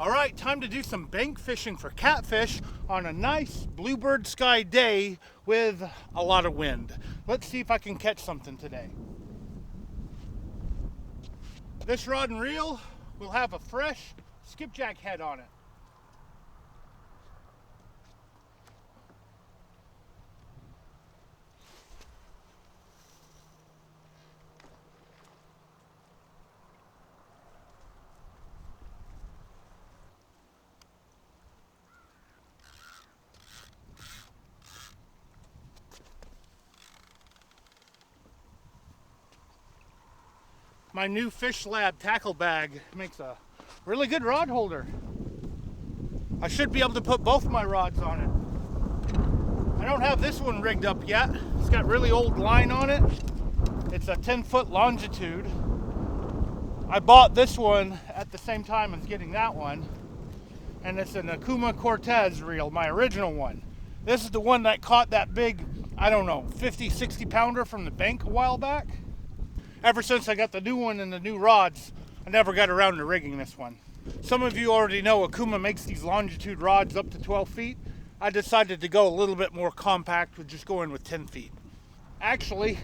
All right, time to do some bank fishing for catfish on a nice bluebird sky day with a lot of wind. Let's see if I can catch something today. This rod and reel will have a fresh skipjack head on it. My new Fish Lab tackle bag makes a really good rod holder. I should be able to put both my rods on it. I don't have this one rigged up yet. It's got really old line on it. It's a 10-foot longitude. I bought this one at the same time as getting that one. And it's an Akuma Cortez reel, my original one. This is the one that caught that big, I don't know, 50, 60 pounder from the bank a while back. Ever since I got the new one and the new rods, I never got around to rigging this one. Some of you already know Akuma makes these longitude rods up to 12 feet. I decided to go a little bit more compact with just going with 10 feet. Actually,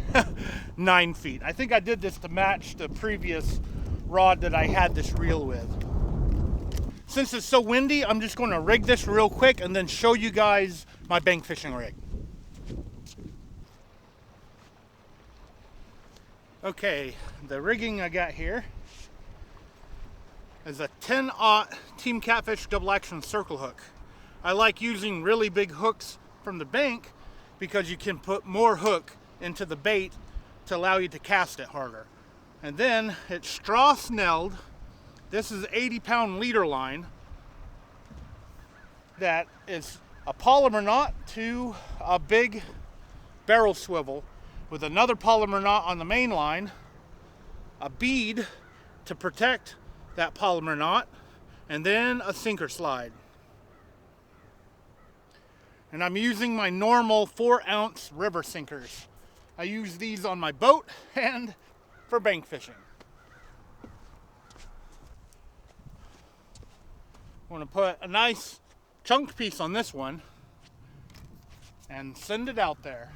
9 feet. I think I did this to match the previous rod that I had this reel with. Since it's so windy, I'm just going to rig this real quick and then show you guys my bank fishing rig. Okay, the rigging I got here is a 10-aught Team Catfish double action circle hook. I like using really big hooks from the bank because you can put more hook into the bait to allow you to cast it harder. And then it's straw snelled. This is 80-pound leader line that is a polymer knot to a big barrel swivel with another polymer knot on the main line, a bead to protect that polymer knot, and then a sinker slide. And I'm using my normal 4-ounce river sinkers. I use these on my boat and for bank fishing. I'm going to put a nice chunk piece on this one and send it out there.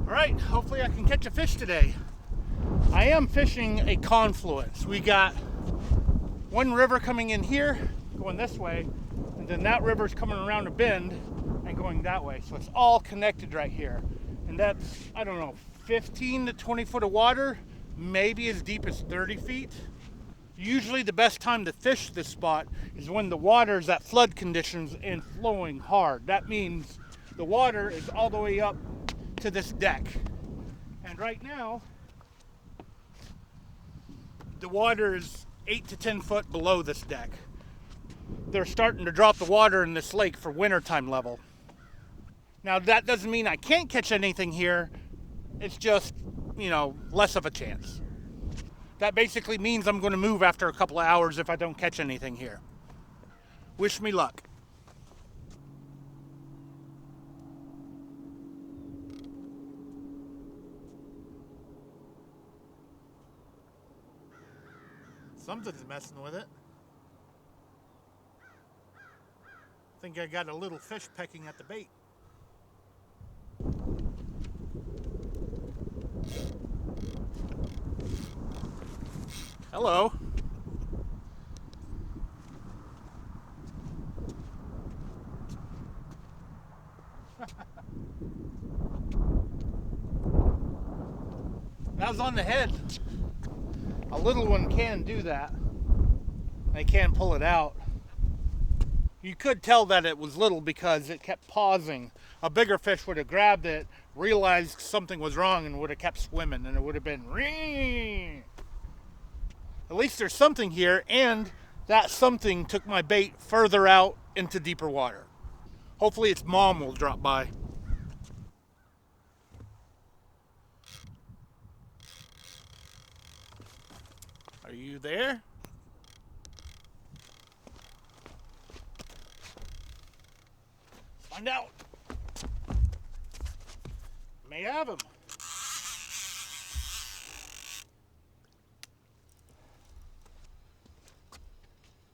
Alright, hopefully I can catch a fish today. I am fishing a confluence. We got one river coming in here, going this way, and then that river's coming around a bend and going that way. So it's all connected right here. And that's, I don't know, 15 to 20 foot of water, maybe as deep as 30 feet. Usually the best time to fish this spot is when the water is at flood conditions and flowing hard. That means the water is all the way up to this deck. And right now, the water is 8 to 10 foot below this deck. They're starting to drop the water in this lake for wintertime level. Now that doesn't mean I can't catch anything here. It's just, less of a chance. That basically means I'm going to move after a couple of hours if I don't catch anything here. Wish me luck. Something's messing with it. I think I got a little fish pecking at the bait. Hello. That was on the head. A little one can do that. They can pull it out. You could tell that it was little because it kept pausing. A bigger fish would have grabbed it, realized something was wrong, and would have kept swimming, and it would have been ring. At least there's something here, and that something took my bait further out into deeper water. Hopefully its mom will drop by. Are you there? Find out. May have him.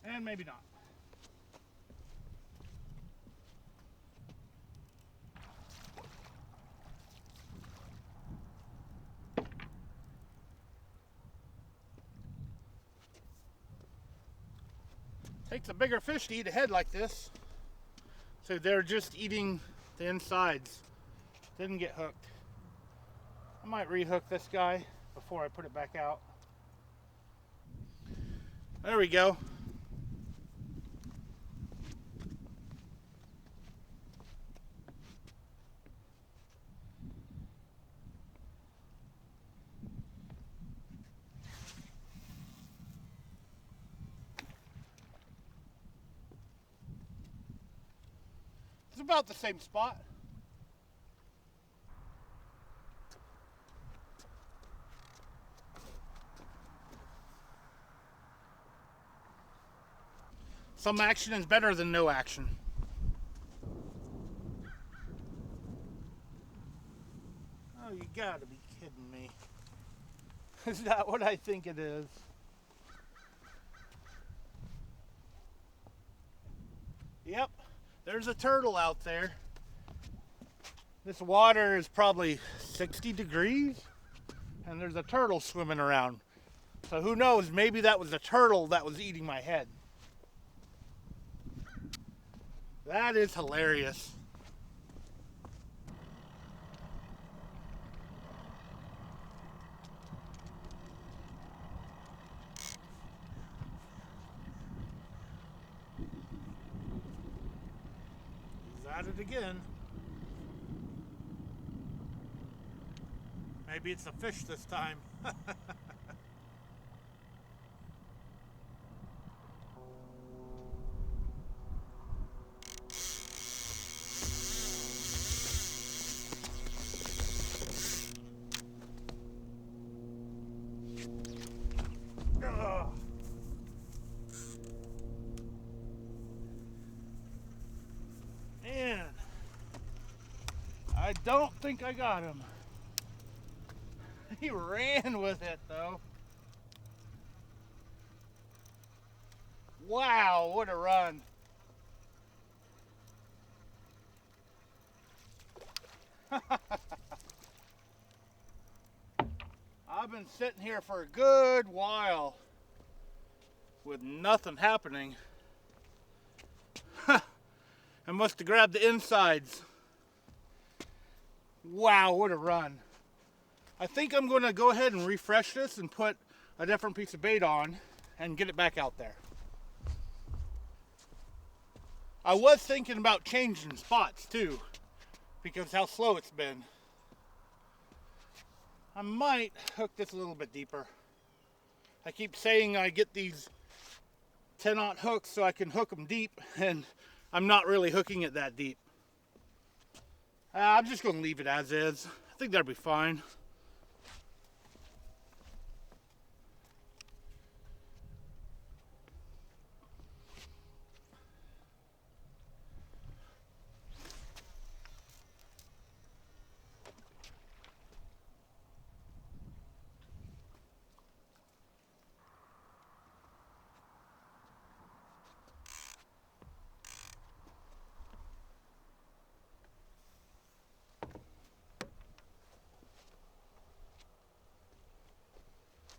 And maybe not. Takes a bigger fish to eat a head like this. So they're just eating the insides. Didn't get hooked. I might rehook this guy before I put it back out. There we go. It's about the same spot. Some action is better than no action. Oh, you gotta be kidding me. Is that what I think it is? Yep, there's a turtle out there. This water is probably 60 degrees, and there's a turtle swimming around. So who knows, maybe that was a turtle that was eating my head. That is hilarious. He's at it again. Maybe it's a fish this time. Man, I don't think I got him. He ran with it though. Wow, what a run. I've been sitting here for a good while with nothing happening. I must have grabbed the insides. Wow, what a run. I think I'm going to go ahead and refresh this and put a different piece of bait on and get it back out there. I was thinking about changing spots too, because how slow it's been. I might hook this a little bit deeper. I keep saying I get these 10-aught hooks so I can hook them deep, and I'm not really hooking it that deep. I'm just going to leave it as is. I think that'll be fine.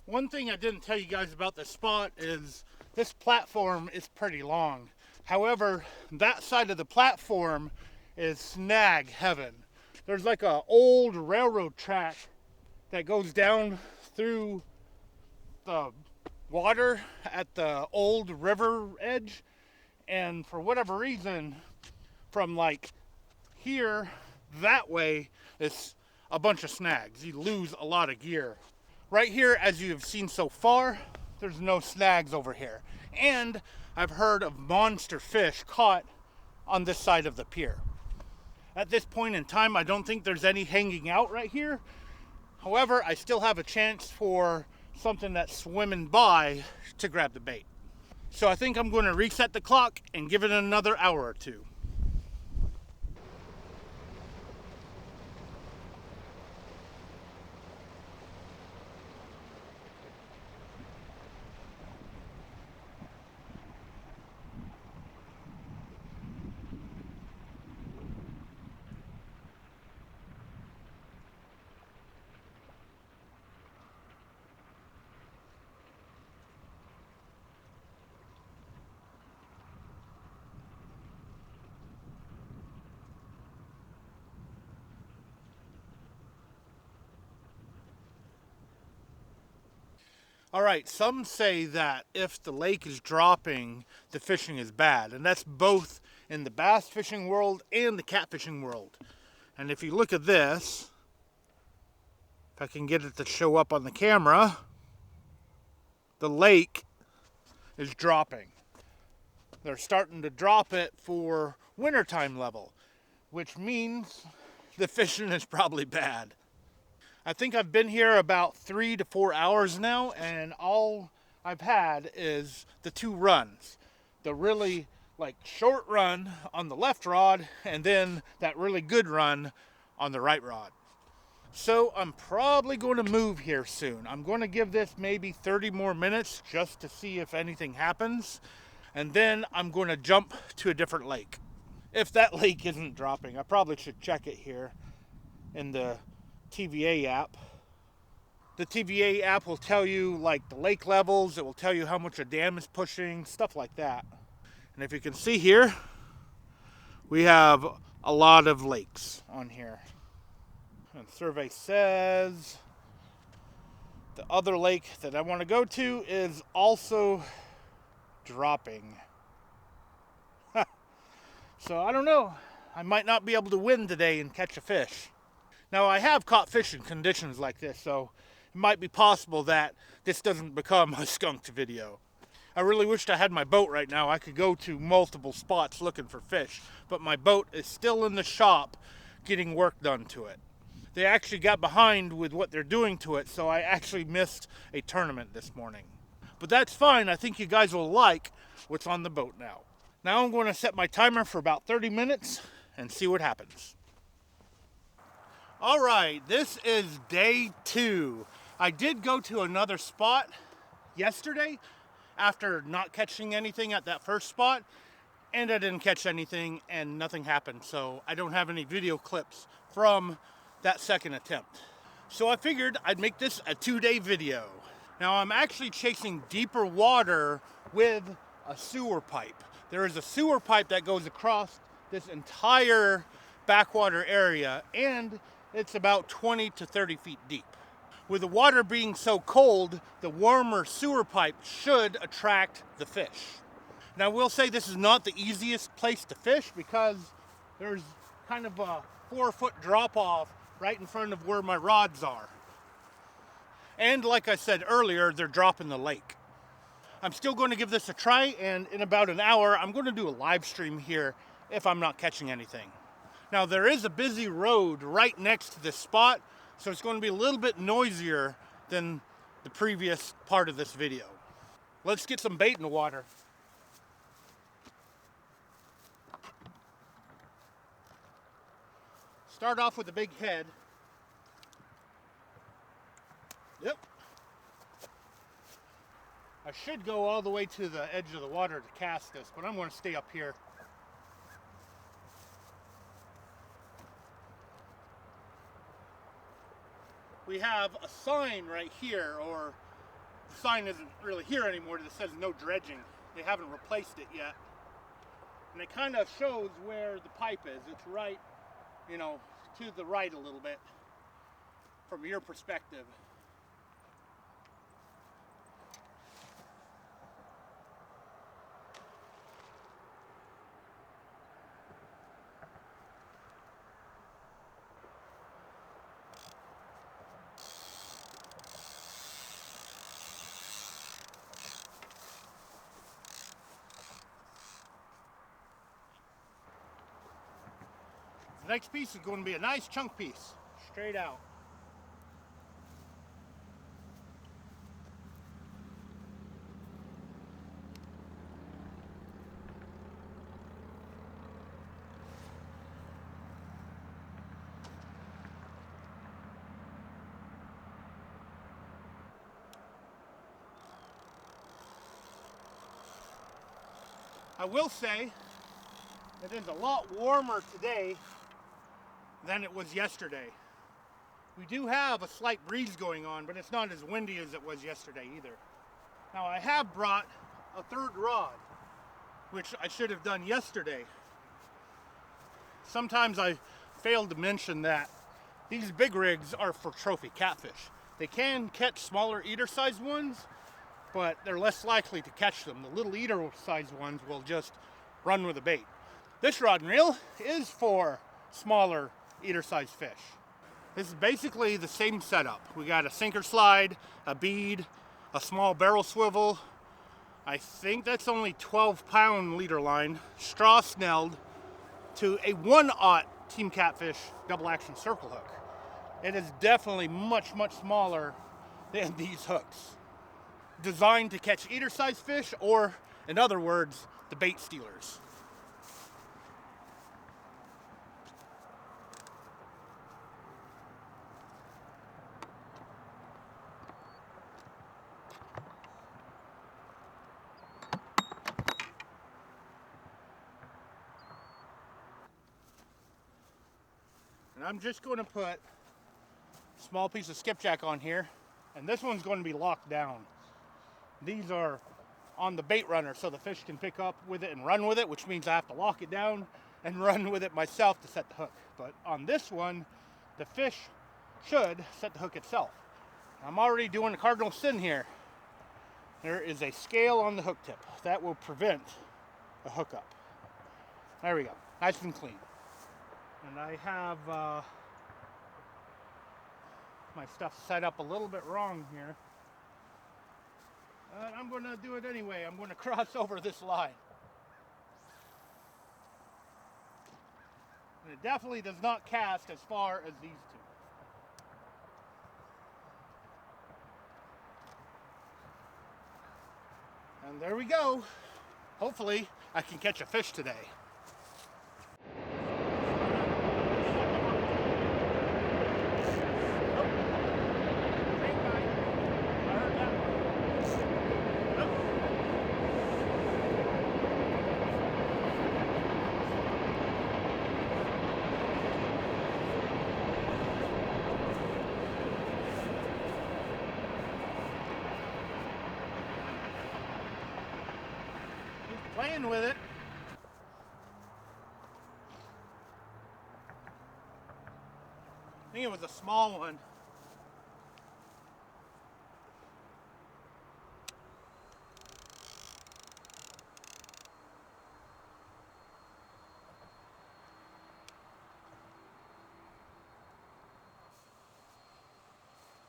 One thing I didn't tell you guys about this spot is this platform is pretty long. However, that side of the platform is snag heaven. There's like an old railroad track that goes down through the water at the old river edge, and for whatever reason, from like here that way, it's a bunch of snags. You lose a lot of gear. Right here, as you have seen so far, there's no snags over here. And I've heard of monster fish caught on this side of the pier. At this point in time, I don't think there's any hanging out right here. However, I still have a chance for something that's swimming by to grab the bait. So I think I'm going to reset the clock and give it another hour or two. All right, some say that if the lake is dropping, the fishing is bad. And that's both in the bass fishing world and the catfishing world. And if you look at this, if I can get it to show up on the camera, the lake is dropping. They're starting to drop it for wintertime level, which means the fishing is probably bad. I think I've been here about 3 to 4 hours now, and all I've had is the two runs. The really short run on the left rod, and then that really good run on the right rod. So I'm probably going to move here soon. I'm going to give this maybe 30 more minutes just to see if anything happens, and then I'm going to jump to a different lake. If that lake isn't dropping, I probably should check it here in the TVA app. The TVA app will tell you the lake levels, it will tell you how much a dam is pushing, stuff like that. And if you can see here, we have a lot of lakes on here. And the survey says the other lake that I want to go to is also dropping. So I don't know, I might not be able to win today and catch a fish. Now, I have caught fish in conditions like this, so it might be possible that this doesn't become a skunked video. I really wished I had my boat right now. I could go to multiple spots looking for fish, but my boat is still in the shop getting work done to it. They actually got behind with what they're doing to it, so I actually missed a tournament this morning. But that's fine. I think you guys will like what's on the boat now. Now I'm going to set my timer for about 30 minutes and see what happens. All right, this is day 2. I did go to another spot yesterday after not catching anything at that first spot, and I didn't catch anything and nothing happened, so I don't have any video clips from that second attempt. So I figured I'd make this a 2-day video. Now I'm actually chasing deeper water with a sewer pipe. There is a sewer pipe that goes across this entire backwater area, and it's about 20 to 30 feet deep. With the water being so cold, the warmer sewer pipe should attract the fish. Now, I will say this is not the easiest place to fish because there's kind of a 4-foot drop off right in front of where my rods are. And like I said earlier, they're dropping the lake. I'm still going to give this a try, and in about an hour, I'm going to do a live stream here if I'm not catching anything. Now, there is a busy road right next to this spot, so it's going to be a little bit noisier than the previous part of this video. Let's get some bait in the water. Start off with a big head. Yep. I should go all the way to the edge of the water to cast this, but I'm going to stay up here. We have a sign right here, or the sign isn't really here anymore, that says no dredging. They haven't replaced it yet. And it kind of shows where the pipe is. It's right, to the right a little bit from your perspective. The next piece is going to be a nice chunk piece, straight out. I will say it is a lot warmer today than it was yesterday. We do have a slight breeze going on, but it's not as windy as it was yesterday either. Now I have brought a third rod, which I should have done yesterday. Sometimes I failed to mention that these big rigs are for trophy catfish. They can catch smaller eater-sized ones, but they're less likely to catch them. The little eater-sized ones will just run with the bait. This rod and reel is for smaller eater-sized fish. This is basically the same setup. We got a sinker slide, a bead, a small barrel swivel. I think that's only 12-pound leader line, straw snelled to a 1/0 Team Catfish double action circle hook. It is definitely much, much smaller than these hooks. Designed to catch eater-sized fish, or in other words, the bait stealers. And I'm just going to put a small piece of skipjack on here, and this one's going to be locked down. These are on the bait runner so the fish can pick up with it and run with it, which means I have to lock it down and run with it myself to set the hook. But on this one, the fish should set the hook itself. I'm already doing a cardinal sin here. There is a scale on the hook tip that will prevent a hookup. There we go, nice and clean. And I have my stuff set up a little bit wrong here. I'm going to do it anyway. I'm going to cross over this line. And it definitely does not cast as far as these two. And there we go. Hopefully I can catch a fish today. Playing with it. I think it was a small one.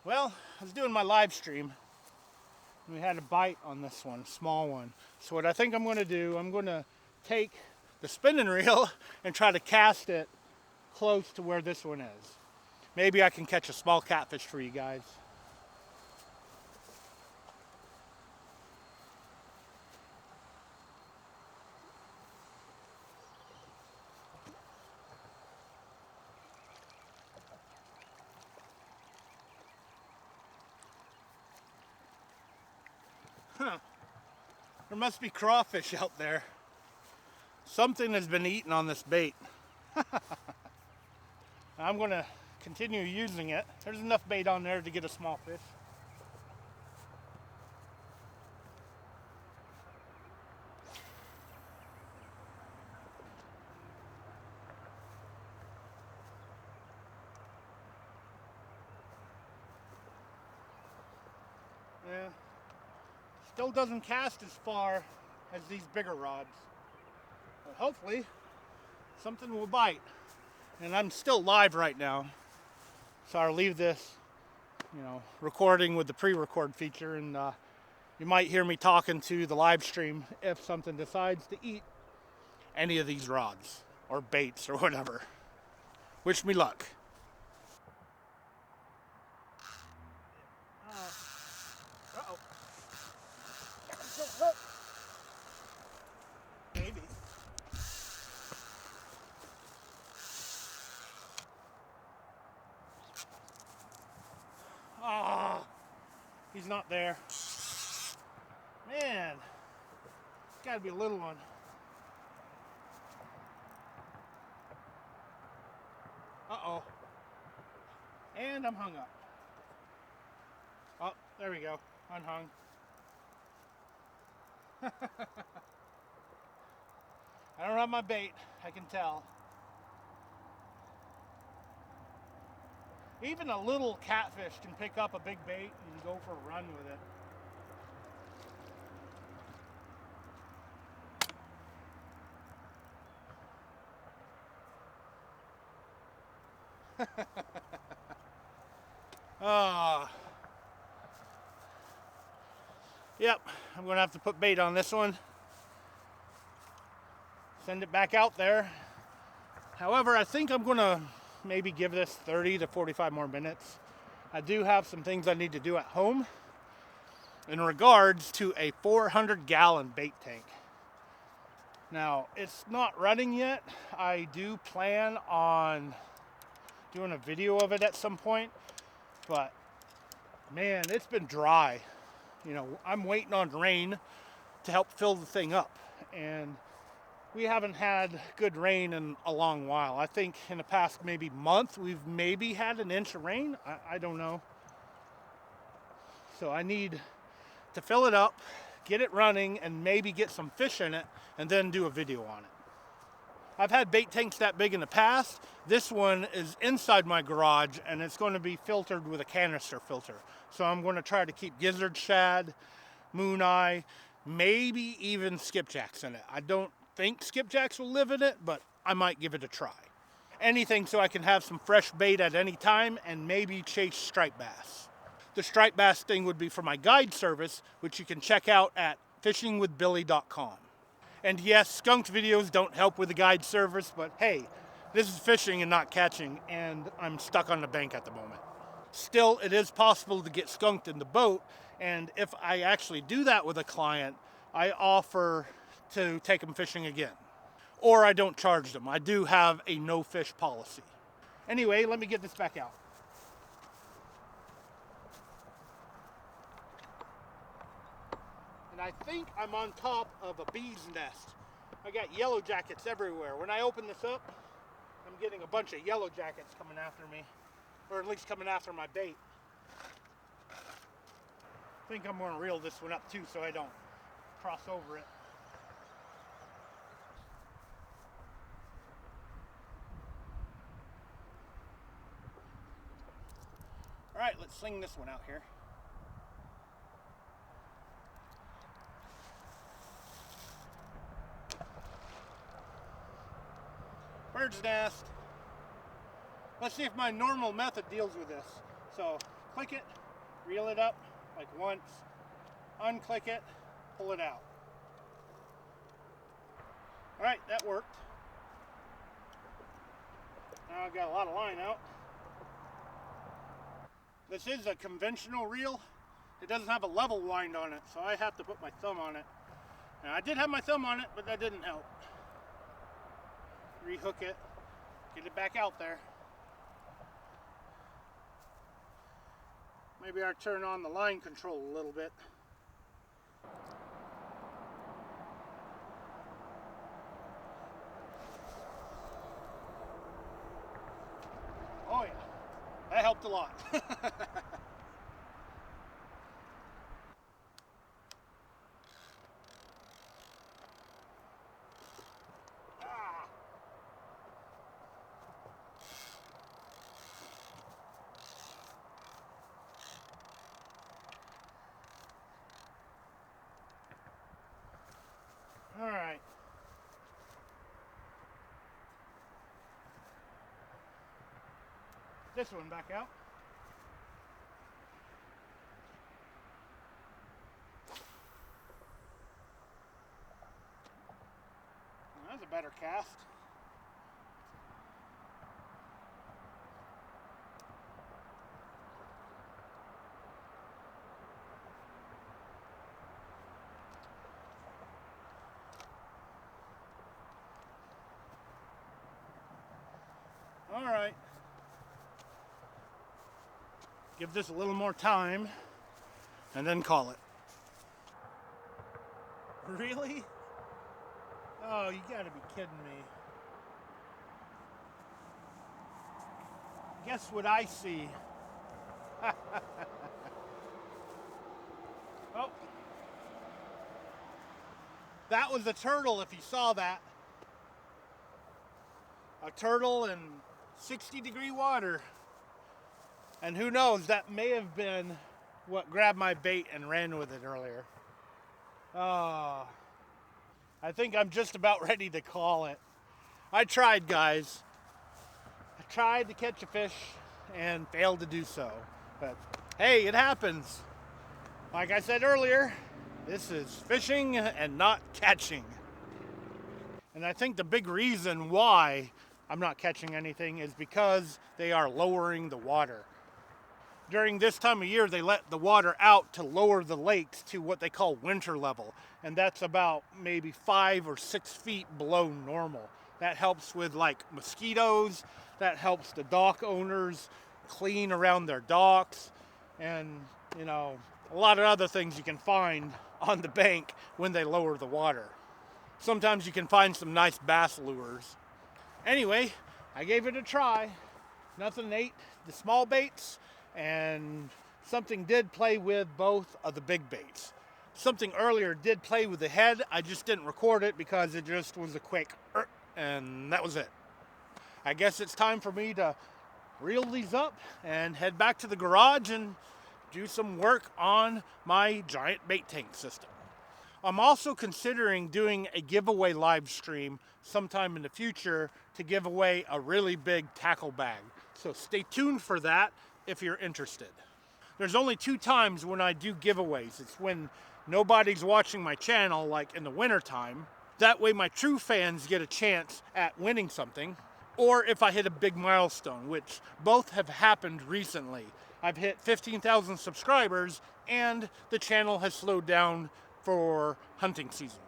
Well, I was doing my live stream. We had a bite on this one, small one. So what I think I'm going to do, I'm going to take the spinning reel and try to cast it close to where this one is. Maybe I can catch a small catfish for you guys. Huh. There must be crawfish out there. Something has been eaten on this bait. I'm going to continue using it. There's enough bait on there to get a small fish. Yeah. Still doesn't cast as far as these bigger rods. But hopefully something will bite. And I'm still live right now. So I'll leave this, recording with the pre-record feature, and you might hear me talking to the live stream if something decides to eat any of these rods or baits or whatever. Wish me luck. Uh-oh. Maybe. Ah, he's not there. Man, it's gotta be a little one. Uh-oh. And I'm hung up. Oh, there we go. Unhung. I don't have my bait, I can tell. Even a little catfish can pick up a big bait and go for a run with it. Ah. Yep, I'm gonna have to put bait on this one. Send it back out there. However, I think I'm gonna maybe give this 30 to 45 more minutes. I do have some things I need to do at home in regards to a 400-gallon bait tank. Now, it's not running yet. I do plan on doing a video of it at some point, but man, it's been dry. You know, I'm waiting on rain to help fill the thing up, and we haven't had good rain in a long while. I think in the past maybe month we've maybe had an inch of rain. I don't know. So I need to fill it up, get it running, and maybe get some fish in it, and then do a video on it. I've had bait tanks that big in the past. This one is inside my garage, and it's going to be filtered with a canister filter. So I'm going to try to keep gizzard shad, moon eye, maybe even skipjacks in it. I don't think skipjacks will live in it, but I might give it a try. Anything so I can have some fresh bait at any time and maybe chase striped bass. The striped bass thing would be for my guide service, which you can check out at fishingwithbilly.com. And yes, skunked videos don't help with the guide service, but hey, this is fishing and not catching, and I'm stuck on the bank at the moment. Still, it is possible to get skunked in the boat, and if I actually do that with a client, I offer to take them fishing again. Or I don't charge them. I do have a no fish policy. Anyway, let me get this back out. And I think I'm on top of a bee's nest. I got yellow jackets everywhere. When I open this up, I'm getting a bunch of yellow jackets coming after me, or at least coming after my bait. I think I'm gonna reel this one up too so I don't cross over it. All right, let's sling this one out here. Bird's nest. Let's see if my normal method deals with this. So click it, reel it up like once, unclick it, pull it out. All right, that worked. Now I've got a lot of line out. This is a conventional reel. It doesn't have a level wind on it, so I have to put my thumb on it. Now I did have my thumb on it, but that didn't help. Rehook it, get it back out there. Maybe I turn on the line control a little bit. Oh yeah, that helped a lot. All right. This one back out. Well, that's a better cast. All right. Give this a little more time and then call it. Really? Oh, you gotta be kidding me. Guess what I see? Oh, that was a turtle if you saw that. A turtle in 60-degree water. And who knows, that may have been what grabbed my bait and ran with it earlier. Oh, I think I'm just about ready to call it. I tried, guys. I tried to catch a fish and failed to do so. But hey, it happens. Like I said earlier, this is fishing and not catching. And I think the big reason why I'm not catching anything is because they are lowering the water. During this time of year, they let the water out to lower the lakes to what they call winter level. And that's about maybe 5 or 6 feet below normal. That helps with like mosquitoes. That helps the dock owners clean around their docks. And, you know, a lot of other things you can find on the bank when they lower the water. Sometimes you can find some nice bass lures. Anyway, I gave it a try. Nothing ate the small baits, and something did play with both of the big baits. Something earlier did play with the head. I just didn't record it because it just was a quick and that was it. I guess it's time for me to reel these up and head back to the garage and do some work on my giant bait tank system. I'm also considering doing a giveaway live stream sometime in the future to give away a really big tackle bag. So stay tuned for that if you're interested. There's only 2 times when I do giveaways. It's when nobody's watching my channel, like in the winter time. That way my true fans get a chance at winning something. Or if I hit a big milestone, which both have happened recently. I've hit 15,000 subscribers and the channel has slowed down for hunting season.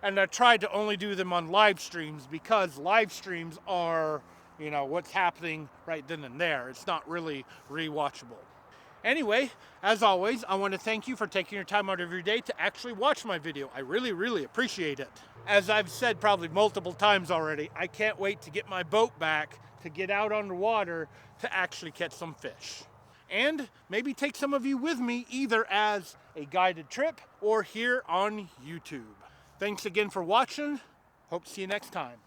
And I tried to only do them on live streams because live streams are, you know, what's happening right then and there. It's not really rewatchable. Anyway, as always, I want to thank you for taking your time out of your day to actually watch my video. I really, really appreciate it. As I've said probably multiple times already, I can't wait to get my boat back to get out on the water to actually catch some fish. And maybe take some of you with me either as a guided trip or here on YouTube. Thanks again for watching. Hope to see you next time.